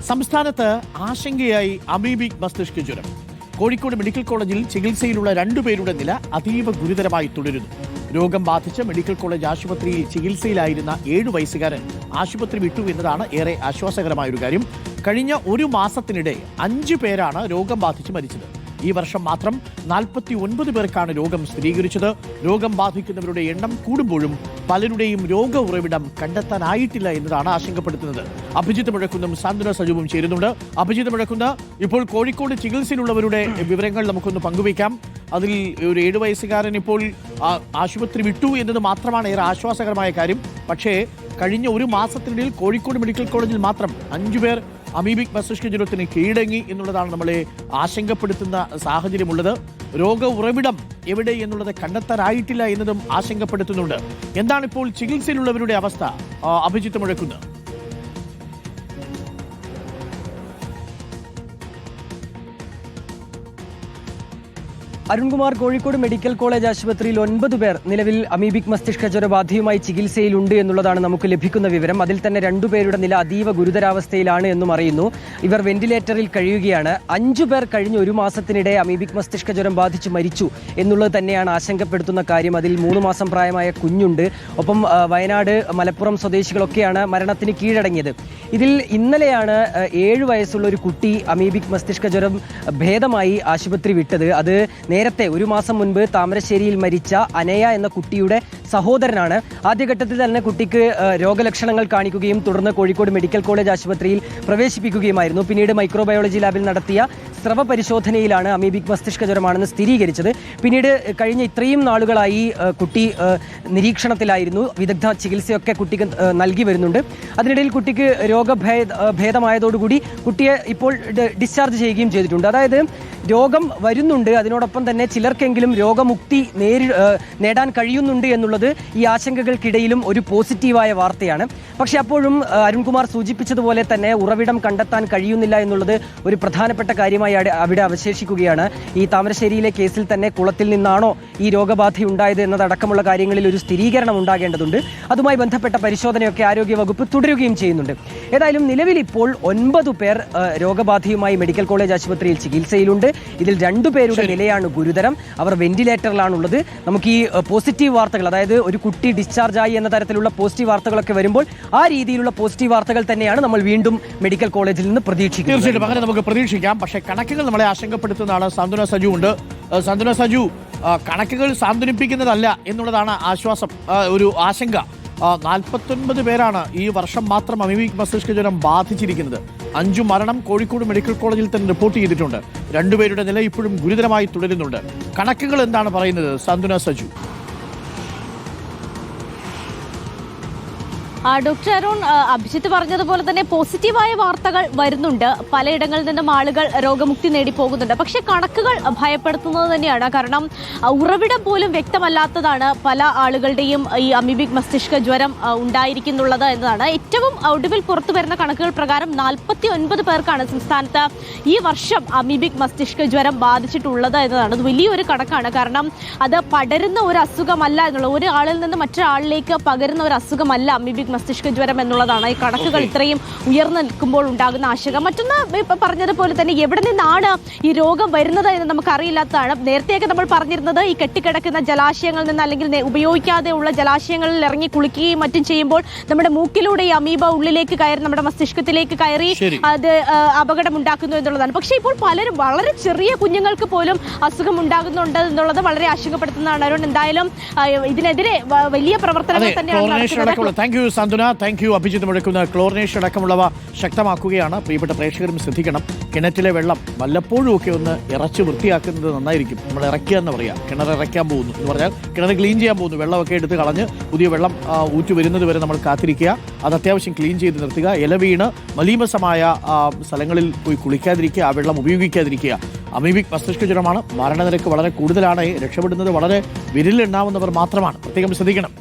സംസ്ഥാനത്ത് ആശങ്കയായി അമീബിക് മസ്തിഷ്ക ജ്വരം. കോഴിക്കോട് മെഡിക്കൽ കോളേജിൽ ചികിത്സയിലുള്ള 2 പേരുടെ നില അതീവ ഗുരുതരമായി തുടരുന്നു. രോഗം ബാധിച്ച് മെഡിക്കൽ കോളേജ് ആശുപത്രിയിൽ ചികിത്സയിലായിരുന്ന 7 വയസ്സുകാരൻ ആശുപത്രി വിട്ടു എന്നതാണ് ഏറെ ആശ്വാസകരമായൊരു കാര്യം. കഴിഞ്ഞ 1 മാസത്തിനിടെ 5 പേരാണ് രോഗം ബാധിച്ച് മരിച്ചത്. ഈ വർഷം മാത്രം 49 പേർക്കാണ് രോഗം സ്ഥിരീകരിച്ചത്. രോഗം ബാധിക്കുന്നവരുടെ എണ്ണം കൂടുമ്പോഴും പലരുടെയും രോഗ ഉറവിടം കണ്ടെത്താനായിട്ടില്ല എന്നതാണ് ആശങ്കപ്പെടുത്തുന്നത്. അഭിജിത്ത് മുഴക്കുന്നതും സാന്ത്വന സജുവും ചേരുന്നുണ്ട്. അഭിജിത്ത് മുഴക്കുന്ന, ഇപ്പോൾ കോഴിക്കോട് ചികിത്സയിലുള്ളവരുടെ വിവരങ്ങൾ നമുക്കൊന്ന് പങ്കുവയ്ക്കാം. അതിൽ ഒരു 7 വയസ്സുകാരൻ ഇപ്പോൾ ആശുപത്രി വിട്ടു എന്നത് മാത്രമാണ് ഏറെ ആശ്വാസകരമായ കാര്യം. പക്ഷേ കഴിഞ്ഞ 1 മാസത്തിനിടയിൽ കോഴിക്കോട് മെഡിക്കൽ കോളേജിൽ മാത്രം 5 പേർ അമീബിക് മസ്തിഷ്ക ജ്വരത്തിന് കീഴടങ്ങി എന്നുള്ളതാണ് നമ്മളെ ആശങ്കപ്പെടുത്തുന്ന സാഹചര്യമുള്ളത്. രോഗ ഉറവിടം എവിടെ എന്നുള്ളത് കണ്ടെത്താനായിട്ടില്ല എന്നതും ആശങ്കപ്പെടുത്തുന്നുണ്ട്. എന്താണിപ്പോൾ ചികിത്സയിലുള്ളവരുടെ അവസ്ഥ, അഭിജിത്ത് മുഴക്കുന്നത്? അരുൺകുമാർ, കോഴിക്കോട് മെഡിക്കൽ കോളേജ് ആശുപത്രിയിൽ 9 പേർ നിലവിൽ അമീബിക് മസ്തിഷ്ക ജ്വരബാധയുമായി ചികിത്സയിലുണ്ട് എന്നുള്ളതാണ് നമുക്ക് ലഭിക്കുന്ന വിവരം. അതിൽ തന്നെ 2 പേരുടെ നില അതീവ ഗുരുതരാവസ്ഥയിലാണ് എന്നും അറിയുന്നു. ഇവർ വെന്റിലേറ്ററിൽ കഴിയുകയാണ്. 5 പേർ കഴിഞ്ഞ 1 മാസത്തിനിടെ അമീബിക് മസ്തിഷ്ക ജ്വരം ബാധിച്ചു മരിച്ചു എന്നുള്ളത് തന്നെയാണ് ആശങ്കപ്പെടുത്തുന്ന കാര്യം. അതിൽ 3 മാസം പ്രായമായ കുഞ്ഞുണ്ട്. ഒപ്പം വയനാട്, മലപ്പുറം സ്വദേശികളൊക്കെയാണ് മരണത്തിന് കീഴടങ്ങിയത്. ഇതിൽ ഇന്നലെയാണ് 7 വയസ്സുള്ള ഒരു കുട്ടി അമീബിക് മസ്തിഷ്ക ജ്വരം ഭേദമായി ആശുപത്രി വിട്ടത്. അത് നേരത്തെ 1 മാസം മുൻപ് താമരശ്ശേരിയിൽ മരിച്ച അനയ എന്ന കുട്ടിയുടെ സഹോദരനാണ്. ആദ്യഘട്ടത്തിൽ തന്നെ കുട്ടിക്ക് രോഗലക്ഷണങ്ങൾ കാണിക്കുകയും തുടർന്ന് കോഴിക്കോട് മെഡിക്കൽ കോളേജ് ആശുപത്രിയിൽ പ്രവേശിപ്പിക്കുകയുമായിരുന്നു. പിന്നീട് മൈക്രോബയോളജി ലാബിൽ നടത്തിയ സ്രവ പരിശോധനയിലാണ് അമീബിക് മസ്തിഷ്ക ജ്വരമാണെന്ന് സ്ഥിരീകരിച്ചത്. പിന്നീട് കഴിഞ്ഞ ഇത്രയും നാളുകളായി കുട്ടി നിരീക്ഷണത്തിലായിരുന്നു. വിദഗ്ധ ചികിത്സയൊക്കെ കുട്ടിക്ക് നൽകി വരുന്നുണ്ട്. അതിനിടയിൽ കുട്ടിക്ക് രോഗഭേദമായതോടുകൂടി കുട്ടിയെ ഇപ്പോൾ ഡിസ്ചാർജ് ചെയ്യുകയും ചെയ്തിട്ടുണ്ട്. അതായത് രോഗം വരുന്നുണ്ട്, അതിനോടൊപ്പം തന്നെ ചിലർക്കെങ്കിലും രോഗമുക്തി നേടാൻ കഴിയുന്നുണ്ട് എന്നുള്ളത് ഈ ആശങ്കകൾക്കിടയിലും ഒരു പോസിറ്റീവായ വാർത്തയാണ്. പക്ഷെ അപ്പോഴും അരുൺകുമാർ സൂചിപ്പിച്ചതുപോലെ തന്നെ ഉറവിടം കണ്ടെത്താൻ കഴിയുന്നില്ല എന്നുള്ളത് ഒരു പ്രധാനപ്പെട്ട കാര്യമായി അവിടെ അവശേഷിക്കുകയാണ്. ഈ താമരശ്ശേരിയിലെ കേസിൽ തന്നെ കുളത്തിൽ നിന്നാണോ ഈ രോഗബാധയുണ്ടായത് എന്നതടക്കമുള്ള കാര്യങ്ങളിൽ ഒരു സ്ഥിരീകരണം ഉണ്ടാകേണ്ടതുണ്ട്. അതുമായി ബന്ധപ്പെട്ട പരിശോധനയൊക്കെ ആരോഗ്യവകുപ്പ് തുടരുകയും ചെയ്യുന്നുണ്ട്. ഏതായാലും നിലവിൽ ഇപ്പോൾ 9 പേർ രോഗബാധയുമായി മെഡിക്കൽ കോളേജ് ആശുപത്രിയിൽ ചികിത്സയിലുണ്ട്. ഇതിൽ 2 പേരുടെ നിലയാണ് ഗുരുതരം. അവർ വെന്റിലേറ്ററിലാണുള്ളത്. നമുക്ക് ഈ പോസിറ്റീവ് വാർത്തകൾ, അതായത് ഒരു കുട്ടി ഡിസ്ചാർജ് ആയി എന്ന തരത്തിലുള്ള പോസിറ്റീവ് വാർത്തകളൊക്കെ വരുമ്പോൾ ആ രീതിയിലുള്ള പോസിറ്റീവ് വാർത്തകൾ തന്നെയാണ് നമ്മൾ വീണ്ടും മെഡിക്കൽ കോളേജിൽ നിന്ന് പ്രതീക്ഷിക്കുന്നത്. തീർച്ചയായിട്ടും അങ്ങനെ നമുക്ക് പ്രതീക്ഷിക്കാം. പക്ഷേ കണക്കുകൾ നമ്മളെ ആശങ്കപ്പെടുത്തുന്നതാണ്. സാന്ത്വന സജു ഉണ്ട്. സാന്ത്വന സജു, കണക്കുകൾ സാന്ത്വനിപ്പിക്കുന്നതല്ല എന്നുള്ളതാണ് ആശ്വാസം, ഒരു ആശങ്ക. 49 പേരാണ് ഈ വർഷം മാത്രം അമീബിക് മസ്തിഷ്ക ജ്വരം ബാധിച്ചിരിക്കുന്നത്. 5 മരണം കോഴിക്കോട് മെഡിക്കൽ കോളേജിൽ തന്നെ റിപ്പോർട്ട് ചെയ്തിട്ടുണ്ട്. 2 പേരുടെ നില ഇപ്പോഴും ഗുരുതരമായി തുടരുന്നുണ്ട്. കണക്കുകൾ എന്താണ് പറയുന്നത്, സാന്ത്വന സജു? ഡോക്ടർ അരുൺ, അഭിജിത്ത് പറഞ്ഞതുപോലെ തന്നെ പോസിറ്റീവായ വാർത്തകൾ വരുന്നുണ്ട്. പലയിടങ്ങളിൽ നിന്നും ആളുകൾ രോഗമുക്തി നേടി പോകുന്നുണ്ട്. പക്ഷേ കണക്കുകൾ ഭയപ്പെടുത്തുന്നത് തന്നെയാണ്. കാരണം ഉറവിടം പോലും വ്യക്തമല്ലാത്തതാണ് പല ആളുകളുടെയും ഈ അമീബിക് മസ്തിഷ്ക ജ്വരം ഉണ്ടായിരിക്കുന്നുള്ളത് എന്നതാണ്. ഏറ്റവും ഒടുവിൽ പുറത്തു വരുന്ന കണക്കുകൾ പ്രകാരം 49 പേർക്കാണ് സംസ്ഥാനത്ത് ഈ വർഷം അമീബിക് മസ്തിഷ്ക ജ്വരം ബാധിച്ചിട്ടുള്ളത് എന്നതാണ്. അത് വലിയൊരു കണക്കാണ്. കാരണം അത് പടരുന്ന ഒരു അസുഖമല്ല എന്നുള്ള, ഒരാളിൽ നിന്ന് മറ്റൊരാളിലേക്ക് പകരുന്ന ഒരു അസുഖമല്ല അമീബിക് മസ്തിഷ്ക ജ്വരം എന്നുള്ളതാണ് ഈ കണക്കുകൾ ഇത്രയും ഉയർന്നു നിൽക്കുമ്പോൾ ഉണ്ടാകുന്ന ആശങ്ക. മറ്റൊന്ന്, ഇപ്പൊ പറഞ്ഞതുപോലെ തന്നെ എവിടെ നിന്നാണ് ഈ രോഗം വരുന്നത് എന്ന് നമുക്ക് അറിയില്ലാത്തതാണ്. നേരത്തെയൊക്കെ നമ്മൾ പറഞ്ഞിരുന്നത് ഈ കെട്ടിക്കിടക്കുന്ന ജലാശയങ്ങളിൽ നിന്ന്, അല്ലെങ്കിൽ ഉപയോഗിക്കാതെ ഉള്ള ജലാശയങ്ങളിൽ ഇറങ്ങി കുളിക്കുകയും മറ്റും ചെയ്യുമ്പോൾ നമ്മുടെ മൂക്കിലൂടെ ഈ അമീബ ഉള്ളിലേക്ക് കയറി നമ്മുടെ മസ്തിഷ്കത്തിലേക്ക് കയറി അത് അപകടം ഉണ്ടാക്കുന്നു എന്നുള്ളതാണ്. പക്ഷേ ഇപ്പോൾ പലരും, വളരെ ചെറിയ കുഞ്ഞുങ്ങൾക്ക് പോലും അസുഖം ഉണ്ടാകുന്നുണ്ട് എന്നുള്ളത് വളരെ ആശങ്കപ്പെടുത്തുന്നതാണ്. അരുൺ, എന്തായാലും ഇതിനെതിരെ വലിയ പ്രവർത്തനങ്ങൾ തന്നെയാണ് നടക്കുന്നത്. സാന്ത്വന, താങ്ക് യു. അഭിജിത്ത് മുഴക്കുന്ന ക്ലോറിനേഷൻ അടക്കമുള്ളവ ശക്തമാക്കുകയാണ്. പ്രിയപ്പെട്ട പ്രേക്ഷകരും ശ്രദ്ധിക്കണം, കിണറ്റിലെ വെള്ളം വല്ലപ്പോഴും ഒക്കെ ഒന്ന് ഇറച്ച് വൃത്തിയാക്കുന്നത് നന്നായിരിക്കും. നമ്മൾ ഇറക്കുക എന്ന് പറയാം, കിണർ ഇറക്കാൻ പോകുന്നു എന്ന് പറഞ്ഞാൽ കിണർ ക്ലീൻ ചെയ്യാൻ പോകുന്നു. വെള്ളമൊക്കെ എടുത്ത് കളഞ്ഞ് പുതിയ വെള്ളം ഊറ്റി വരുന്നത് വരെ നമ്മൾ കാത്തിരിക്കുക. അത് അത്യാവശ്യം ക്ലീൻ ചെയ്ത് നിർത്തുക. ഇല വീണ് മലീമസമായ സ്ഥലങ്ങളിൽ പോയി കുളിക്കാതിരിക്കുക, ആ വെള്ളം ഉപയോഗിക്കാതിരിക്കുക. അമീബിക് മസ്തിഷ്ക ജ്വരമാണ്. മരണനിരക്ക് വളരെ കൂടുതലാണ്. രക്ഷപ്പെടുന്നത് വളരെ വിരലിലെണ്ണാവുന്നവർ മാത്രമാണ്. പ്രത്യേകം ശ്രദ്ധിക്കണം.